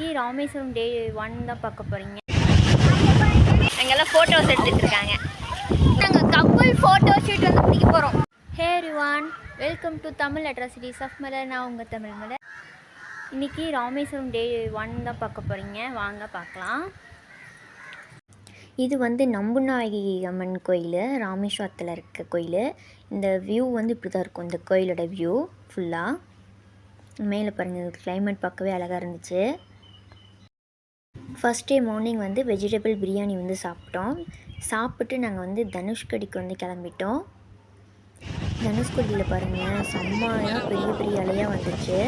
இன்றைக்கி ராமேஸ்வரம் டே 1 தான் பார்க்க போகிறீங்க. அங்கெல்லாம் ஃபோட்டோஸ் எடுத்துகிட்டு இருக்காங்க. நாங்கள் கப்புள் ஃபோட்டோ ஷூட் வந்து பிடிக்க போகிறோம். Hey everyone, welcome to Tamil atrocities of Malar. நான் உங்கள் தமிழ் மலர். இன்றைக்கி ராமேஸ்வரம் டே 1 தான் பார்க்க போகிறீங்க. வாங்க பார்க்கலாம். இது வந்து நம்புநாயகி அம்மன் கோயில், ராமேஸ்வரத்தில் இருக்க கோயில். இந்த வியூ வந்து இப்படி தான் இருக்கும். இந்த கோயிலோட வியூ ஃபுல்லாக மேலே பாருங்கள். கிளைமேட் பார்க்கவே அழகாக இருந்துச்சு. ஃபஸ்ட் டே மார்னிங் வந்து வெஜிடபிள் பிரியாணி வந்து சாப்பிட்டோம். சாப்பிட்டு நாங்கள் வந்து தனுஷ்கடிக்கு வந்து கிளம்பிட்டோம். தனுஷ்கடியில் பாருங்கள், செம்மையாக பெரிய பெரிய அலையாக வந்துச்சு.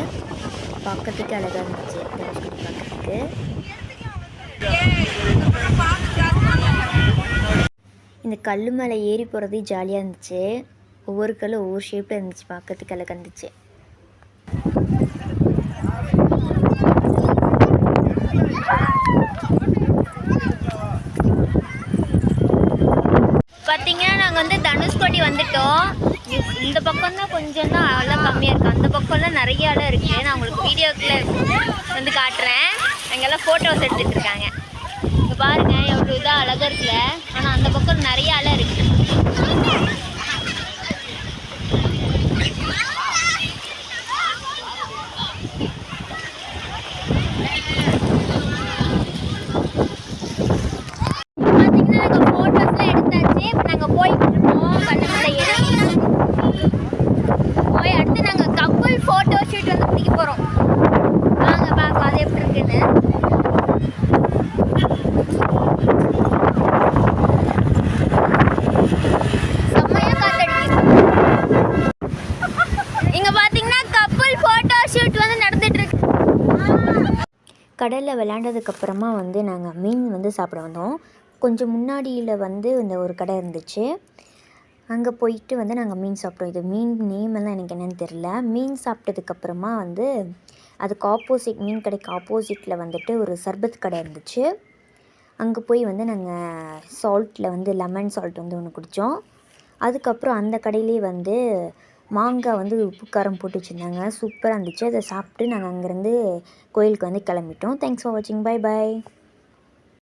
பார்க்கறதுக்கு அழகாக இருந்துச்சு தனுஷ்கடி பார்க்குறதுக்கு. இந்த கல் மேலே ஏறி போகிறது ஜாலியாக இருந்துச்சு. ஒவ்வொரு கல் ஒவ்வொரு ஷேப்பில் இருந்துச்சு. பார்க்கறதுக்கு அழகாக இருந்துச்சு. பார்த்தீங்கன்னா நாங்கள் வந்து தனுஷ்கோடி வந்துட்டோம். இந்த பக்கம் தான் கொஞ்சம் தான் அலை கம்மியாக இருக்குது. அந்த பக்கம்லாம் நிறைய அலை இருக்குது. நான் உங்களுக்கு வீடியோக்கில் வந்து காட்டுறேன். அங்கெல்லாம் ஃபோட்டோஸ் எடுத்துகிட்டு இருக்காங்க. இங்கே பாருங்கள் எவ்வளோ இதாக அழகாக இருக்குல்ல. ஆனால் அந்த பக்கம் நிறைய அலை இருக்குது. கடலில் விளையாண்டதுக்கப்புறமா வந்து நாங்கள் மீன் வந்து சாப்பிட வந்தோம். கொஞ்சம் முன்னாடியில் வந்து இந்த ஒரு கடை இருந்துச்சு. அங்கே போயிட்டு வந்து நாங்கள் மீன் சாப்பிட்டோம். இது மீன் நேம் எல்லாம் எனக்கு என்னென்னு தெரில. மீன் சாப்பிட்டதுக்கப்புறமா வந்து அதுக்கு ஆப்போசிட், மீன் கடைக்கு ஆப்போசிட்டில் வந்துட்டு ஒரு சர்பத் கடை இருந்துச்சு. அங்கே போய் வந்து நாங்கள் சால்ட்டில் வந்து லெமன் சால்ட் வந்து ஒன்று குடித்தோம். அதுக்கப்புறம் அந்த கடையிலே வந்து மாங்காய் வந்து உப்பு காரம் போட்டு வச்சுருந்தாங்க. சூப்பராக இருந்துச்சு. அதை சாப்பிட்டு நாங்கள் அங்கேருந்து கோயிலுக்கு வந்து கிளம்பிட்டோம். தேங்க்ஸ் ஃபார் வாட்சிங். Bye bye.